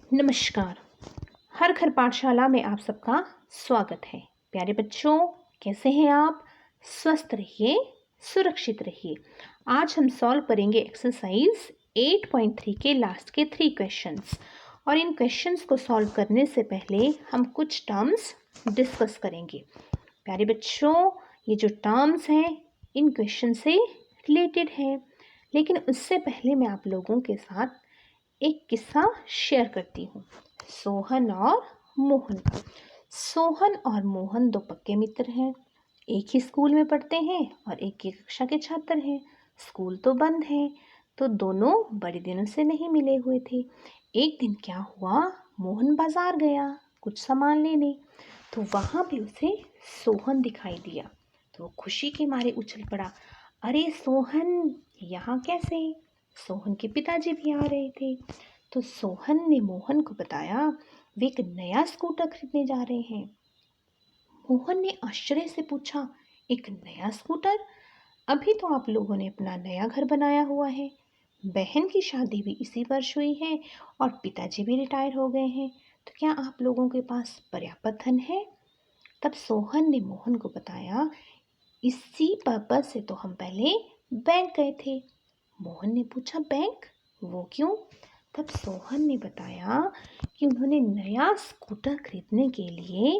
नमस्कार। हर घर पाठशाला में आप सबका स्वागत है। प्यारे बच्चों, कैसे हैं आप? स्वस्थ रहिए, सुरक्षित रहिए। आज हम सॉल्व करेंगे एक्सरसाइज 8.3 के लास्ट के 3 क्वेश्चंस। और इन क्वेश्चंस को सॉल्व करने से पहले हम कुछ टर्म्स डिस्कस करेंगे। प्यारे बच्चों, ये जो टर्म्स हैं इन क्वेश्चन से रिलेटेड है, लेकिन उससे पहले मैं आप लोगों के साथ एक किस्सा शेयर करती हूँ। सोहन और मोहन का। सोहन और मोहन दो पक्के मित्र हैं। एक ही स्कूल में पढ़ते हैं और एक ही कक्षा के छात्र हैं। स्कूल तो बंद है, तो दोनों बड़े दिनों से नहीं मिले हुए थे। एक दिन क्या हुआ, मोहन बाजार गया कुछ सामान लेने, तो वहाँ पे उसे सोहन दिखाई दिया। तो वो खुशी के मारे उछल पड़ा, अरे सोहन, यहाँ कैसे? सोहन के पिताजी भी आ रहे थे। तो सोहन ने मोहन को बताया वे एक नया स्कूटर खरीदने जा रहे हैं। मोहन ने आश्चर्य से पूछा, एक नया स्कूटर? अभी तो आप लोगों ने अपना नया घर बनाया हुआ है, बहन की शादी भी इसी वर्ष हुई है और पिताजी भी रिटायर हो गए हैं, तो क्या आप लोगों के पास पर्याप्त धन है? तब सोहन ने मोहन को बताया, इसी पर्पस से तो हम पहले बैंक गए थे। मोहन ने पूछा, बैंक? वो क्यों? तब सोहन ने बताया कि उन्होंने नया स्कूटर खरीदने के लिए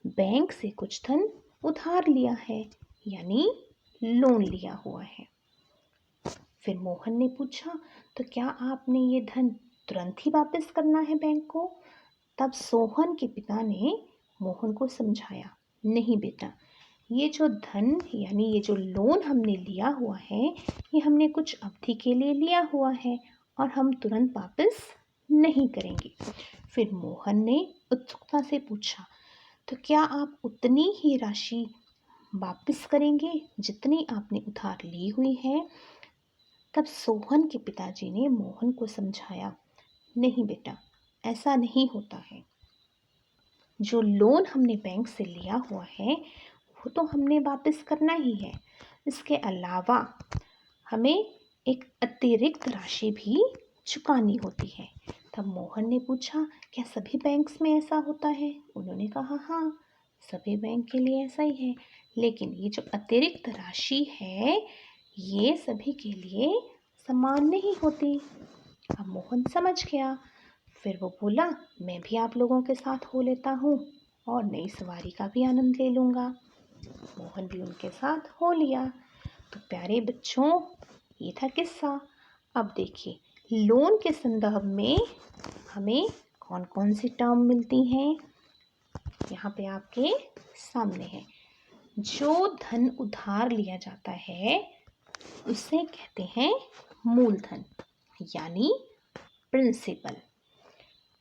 बैंक से कुछ धन उधार लिया है, यानी लोन लिया हुआ है। फिर मोहन ने पूछा, तो क्या आपने ये धन तुरंत ही वापस करना है बैंक को? तब सोहन के पिता ने मोहन को समझाया, नहीं बेटा, ये जो धन यानी ये जो लोन हमने लिया हुआ है, ये हमने कुछ अवधि के लिए लिया हुआ है और हम तुरंत वापस नहीं करेंगे। फिर मोहन ने उत्सुकता से पूछा, तो क्या आप उतनी ही राशि वापस करेंगे जितनी आपने उधार ली हुई है? तब सोहन के पिताजी ने मोहन को समझाया, नहीं बेटा, ऐसा नहीं होता है। जो लोन हमने बैंक से लिया हुआ है वो तो हमने वापस करना ही है। इसके अलावा हमें एक अतिरिक्त राशि भी चुकानी होती है। तब मोहन ने पूछा, क्या सभी बैंक्स में ऐसा होता है? उन्होंने कहा, हाँ, सभी बैंक के लिए ऐसा ही है, लेकिन ये जो अतिरिक्त राशि है ये सभी के लिए समान नहीं होती। अब मोहन समझ गया। फिर वो बोला, मैं भी आप लोगों के साथ हो लेता हूँ और नई सवारी का भी आनंद ले लूँगा। मोहन भी उनके साथ हो लिया। तो प्यारे बच्चों, ये था किस्सा। अब देखिए, लोन के संदर्भ में हमें कौन कौन सी टर्म मिलती हैं, यहाँ पे आपके सामने है। जो धन उधार लिया जाता है उसे कहते हैं मूलधन, यानी प्रिंसिपल।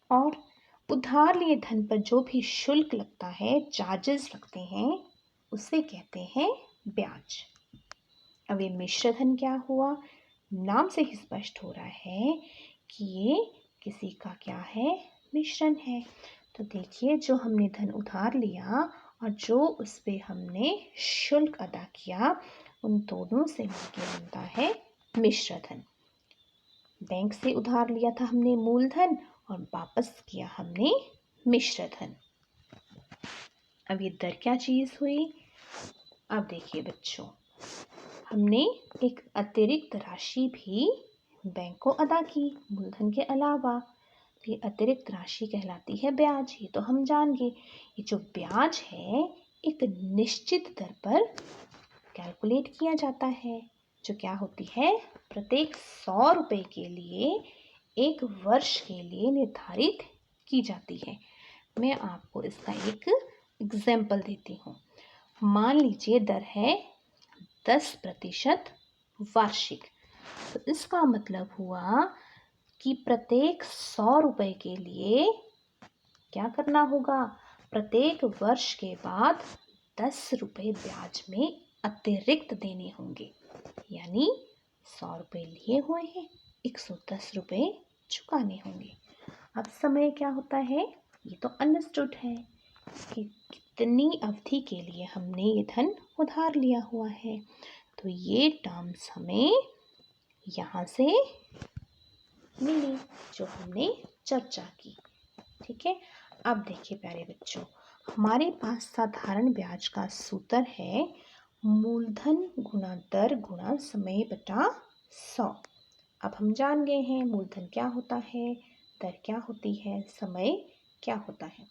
और उधार लिए धन पर जो भी शुल्क लगता है, चार्जेस लगते हैं, उसे कहते हैं ब्याज। अब ये मिश्र धन क्या हुआ? नाम से ही स्पष्ट हो रहा है कि ये किसी का क्या है, मिश्रण है। तो देखिए, जो हमने धन उधार लिया और जो उस पे हमने शुल्क अदा किया, उन दोनों से मिलकर बनता है मिश्र धन। बैंक से उधार लिया था हमने मूलधन और वापस किया हमने मिश्र धन। अब ये दर क्या चीज़ हुई? अब देखिए बच्चों, हमने एक अतिरिक्त राशि भी बैंक को अदा की मूलधन के अलावा। ये अतिरिक्त राशि कहलाती है ब्याज। ये तो हम जान गए। ये जो ब्याज है एक निश्चित दर पर कैलकुलेट किया जाता है, जो क्या होती है, प्रत्येक 100 रुपये के लिए 1 वर्ष के लिए निर्धारित की जाती है। मैं आपको इसका एक एग्जाम्पल देती हूँ। मान लीजिए दर है 10% वार्षिक। तो इसका मतलब हुआ कि प्रत्येक 100 रुपये के लिए क्या करना होगा, प्रत्येक वर्ष के बाद 10 रुपये ब्याज में अतिरिक्त देने होंगे। यानी 100 रुपये लिए हुए हैं, 110 रुपये चुकाने होंगे। अब समय क्या होता है, ये तो अंडरस्टूड है कि कितनी अवधि के लिए हमने ये धन उधार लिया हुआ है। तो ये टर्म्स हमें यहाँ से मिली जो हमने चर्चा की। ठीक है। अब देखिए प्यारे बच्चों, हमारे पास साधारण ब्याज का सूत्र है मूलधन गुणा दर गुणा समय बटा 100। अब हम जान गए हैं मूलधन क्या होता है, दर क्या होती है, समय क्या होता है।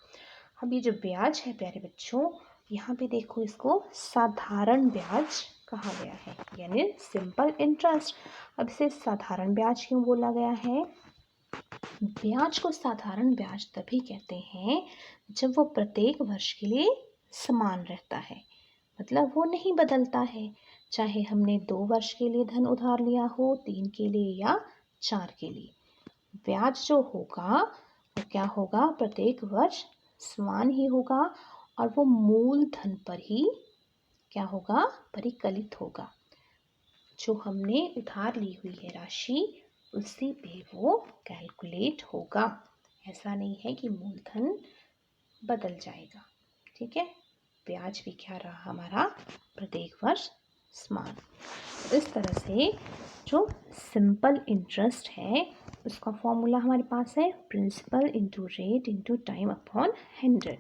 अब ये जो ब्याज है प्यारे बच्चों, यहाँ पे देखो इसको साधारण ब्याज कहा गया है, यानी सिंपल इंटरेस्ट। अब इसे साधारण ब्याज क्यों बोला गया है? ब्याज को साधारण ब्याज तभी कहते हैं जब वो प्रत्येक वर्ष के लिए समान रहता है, मतलब वो नहीं बदलता है, चाहे हमने 2 वर्ष के लिए धन उधार लिया हो, 3 के लिए या 4 के लिए। ब्याज जो होगा वो क्या होगा, प्रत्येक वर्ष समान ही होगा और वो मूलधन पर ही क्या होगा, परिकलित होगा। जो हमने उधार ली हुई है राशि उसी पे वो कैलकुलेट होगा। ऐसा नहीं है कि मूलधन बदल जाएगा, ठीक है। ब्याज भी क्या रहा हमारा, प्रत्येक वर्ष समान। इस तरह से जो सिंपल इंटरेस्ट है उसका फॉर्मूला हमारे पास है principal into rate into time upon 100,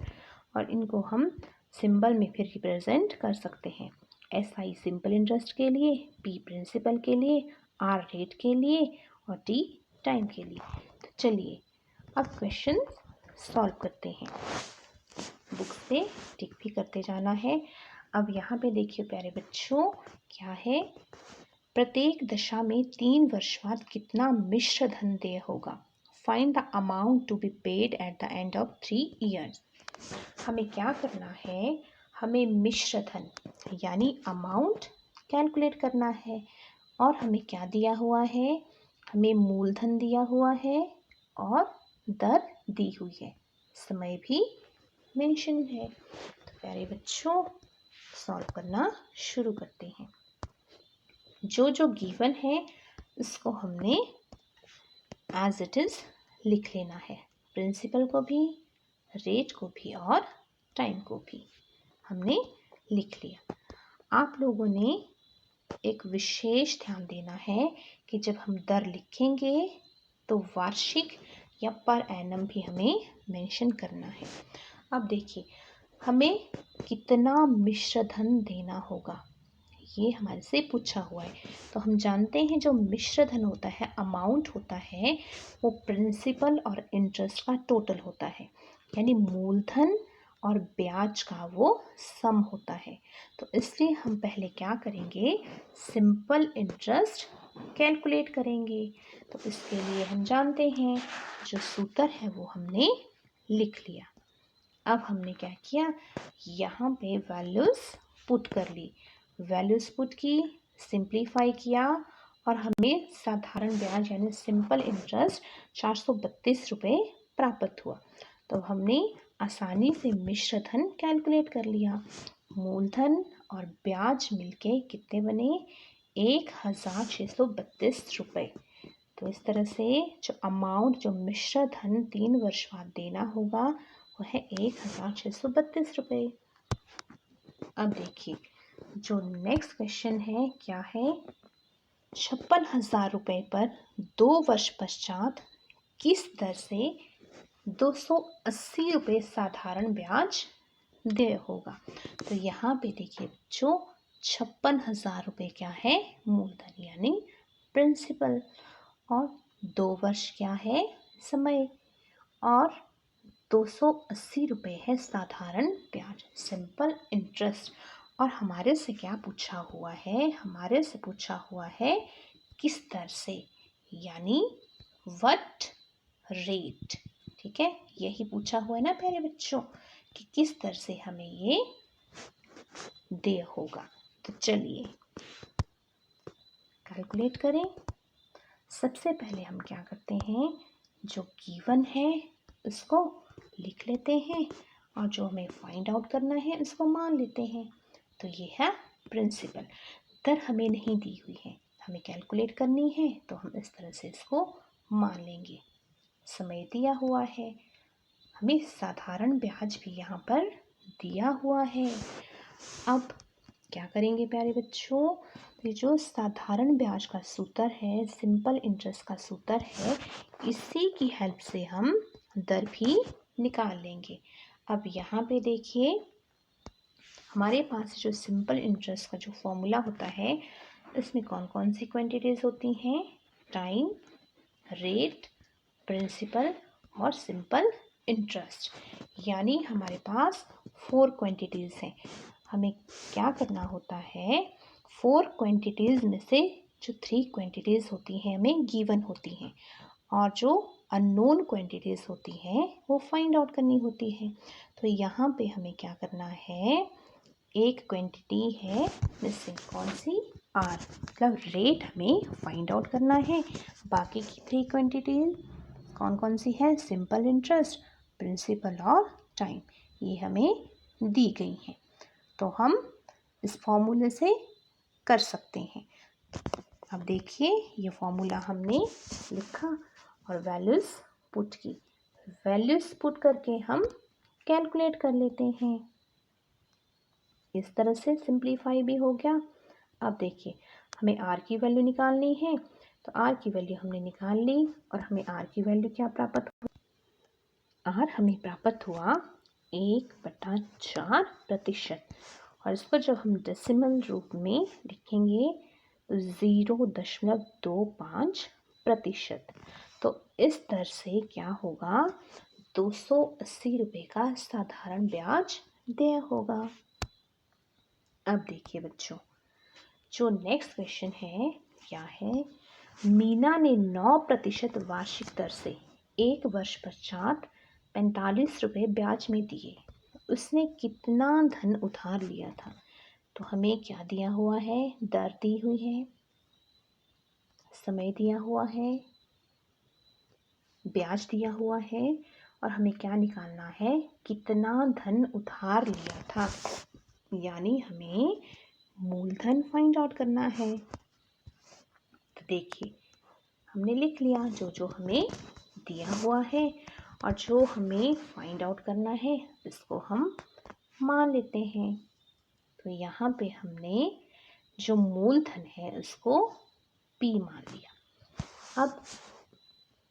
और इनको हम सिंबल में फिर रिप्रेजेंट कर सकते हैं। SI सिंपल इंटरेस्ट के लिए, P प्रिंसिपल के लिए, R रेट के लिए और T टाइम के लिए। तो चलिए अब क्वेश्चन सॉल्व करते हैं। बुक से टिक भी करते जाना है। अब यहाँ पे देखिए प्यारे बच्चों क्या है, प्रत्येक दशा में 3 वर्ष बाद कितना मिश्र धन देय होगा। Find the amount to be paid at the end of 3 years. हमें क्या करना है, हमें मिश्र धन यानी अमाउंट कैलकुलेट करना है। और हमें क्या दिया हुआ है, हमें मूलधन दिया हुआ है और दर दी हुई है, समय भी मेंशन है। तो प्यारे बच्चों सॉल्व करना शुरू करते हैं। जो जो गिवन है उसको हमने एज इट इज़ लिख लेना है, प्रिंसिपल को भी, रेट को भी और टाइम को भी हमने लिख लिया। आप लोगों ने एक विशेष ध्यान देना है कि जब हम दर लिखेंगे तो वार्षिक या पर एनम भी हमें मेंशन करना है। अब देखिए हमें कितना मिश्र धन देना होगा, ये हमारे से पूछा हुआ है। तो हम जानते हैं जो मिश्र धन होता है, अमाउंट होता है, वो प्रिंसिपल और इंटरेस्ट का टोटल होता है, यानी मूलधन और ब्याज का वो सम होता है। तो इसलिए हम पहले क्या करेंगे, सिंपल इंटरेस्ट कैलकुलेट करेंगे। तो इसके लिए हम जानते हैं जो सूत्र है वो हमने लिख लिया। अब हमने क्या किया, यहाँ पे वैल्यूज़ पुट कर ली, वैल्यूज़ पुट की, सिंप्लीफाई किया और हमें साधारण ब्याज यानी सिंपल इंटरेस्ट 432 रुपये प्राप्त हुआ। तो हमने आसानी से मिश्र धन कैलकुलेट कर लिया। मूलधन और ब्याज मिलके कितने बने, 1632 रुपये। तो इस तरह से जो अमाउंट, जो मिश्र धन 3 वर्ष बाद देना होगा वो है 1632 रुपये। अब देखिए जो नेक्स्ट क्वेश्चन है क्या है, 56,000 रुपये पर 2 वर्ष पश्चात किस दर से 280 रुपये साधारण ब्याज देय होगा। तो यहाँ पे देखिए जो 56,000 रुपये क्या है, मूलधन यानी प्रिंसिपल, और 2 वर्ष क्या है, समय, और 280 रुपये है साधारण ब्याज, सिंपल इंटरेस्ट। और हमारे से क्या पूछा हुआ है, हमारे से पूछा हुआ है किस दर से, यानी व्हाट रेट, ठीक है, यही पूछा हुआ है ना प्यारे बच्चों कि किस दर से हमें ये देय होगा। तो चलिए कैलकुलेट करें। सबसे पहले हम क्या करते हैं, जो गिवन है उसको लिख लेते हैं और जो हमें फाइंड आउट करना है उसको मान लेते हैं। तो ये है प्रिंसिपल। दर हमें नहीं दी हुई है, हमें कैलकुलेट करनी है, तो हम इस तरह से इसको मान लेंगे। समय दिया हुआ है, हमें साधारण ब्याज भी यहाँ पर दिया हुआ है। अब क्या करेंगे प्यारे बच्चों, ये जो साधारण ब्याज का सूत्र है, सिंपल इंटरेस्ट का सूत्र है, इसी की हेल्प से हम दर भी निकाल लेंगे। अब यहाँ पे देखिए हमारे पास जो सिंपल इंटरेस्ट का जो फॉर्मूला होता है इसमें कौन कौन सी क्वांटिटीज़ होती हैं, टाइम, रेट, प्रिंसिपल और सिंपल इंटरेस्ट। यानी हमारे पास 4 क्वांटिटीज़ हैं। हमें क्या करना होता है, 4 क्वांटिटीज़ में से जो 3 क्वांटिटीज़ होती हैं हमें गिवन होती हैं और जो अननोन क्वांटिटीज़ होती हैं वो फाइंड आउट करनी होती है। तो यहाँ पे हमें क्या करना है, एक क्वांटिटी है मिसिंग, कौन सी, आर, मतलब रेट हमें फाइंड आउट करना है। बाकी की 3 क्वांटिटीज कौन कौन सी है, सिंपल इंटरेस्ट, प्रिंसिपल और टाइम, ये हमें दी गई हैं। तो हम इस फॉर्मूले से कर सकते हैं। अब देखिए ये फॉर्मूला हमने लिखा और वैल्यूज़ पुट की। वैल्यूज़ पुट करके हम कैलकुलेट कर लेते हैं। इस तरह से सिंप्लीफाई भी हो गया। अब देखिए हमें आर की वैल्यू निकालनी है, तो आर की वैल्यू हमने निकाल ली और हमें आर की वैल्यू क्या प्राप्त हुआ, आर हमें प्राप्त हुआ 1/4%। और इसको जब हम डेसिमल रूप में लिखेंगे 0.25%। तो इस दर से क्या होगा, 280 रुपये का साधारण ब्याज देय होगा। अब देखिए बच्चों जो नेक्स्ट क्वेश्चन है क्या है, मीना ने 9% वार्षिक दर से 1 वर्ष पश्चात 45 रुपये ब्याज में दिए। उसने कितना धन उधार लिया था। तो हमें क्या दिया हुआ है, दर दी हुई है, समय दिया हुआ है, ब्याज दिया हुआ है और हमें क्या निकालना है, कितना धन उधार लिया था। यानी हमें मूलधन फाइंड आउट करना है। तो देखिए हमने लिख लिया जो जो हमें दिया हुआ है और जो हमें फाइंड आउट करना है इसको हम मान लेते हैं। तो यहाँ पे हमने जो मूलधन है उसको P मान लिया। अब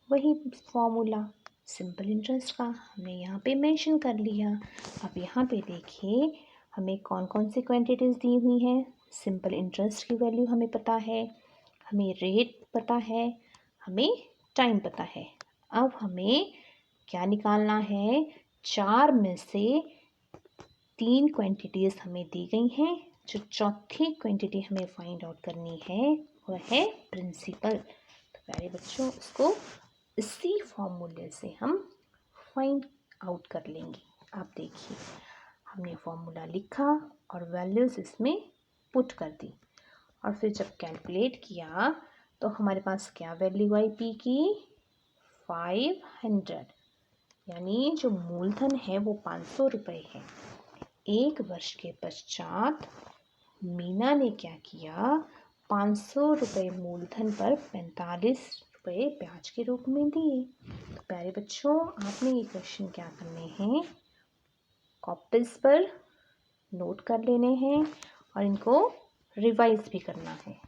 वही फॉर्मूला सिंपल इंटरेस्ट का हमने यहाँ पे मेंशन कर लिया। अब यहाँ पे देखिए हमें कौन कौन सी क्वांटिटीज़ दी हुई हैं, सिंपल इंटरेस्ट की वैल्यू हमें पता है, हमें रेट पता है, हमें टाइम पता है। अब हमें क्या निकालना है, 4 में से 3 क्वांटिटीज़ हमें दी गई हैं। जो चौथी क्वांटिटी हमें फाइंड आउट करनी है वह है प्रिंसिपल। तो प्यारे बच्चों इसको इसी फॉर्मूले से हम फाइंड आउट कर लेंगे। आप देखिए हमने फॉर्मूला लिखा और वैल्यूज़ इसमें पुट कर दी और फिर जब कैलकुलेट किया तो हमारे पास क्या वैल्यू आई पी की, 500। यानी जो मूलधन है वो 500 रुपये है। 1 वर्ष के पश्चात मीना ने क्या किया, 500 रुपये मूलधन पर 45 रुपये ब्याज के रूप में दिए। तो प्यारे बच्चों आपने ये क्वेश्चन क्या करने हैं, कॉपीज पर नोट कर लेने हैं और इनको रिवाइज भी करना है।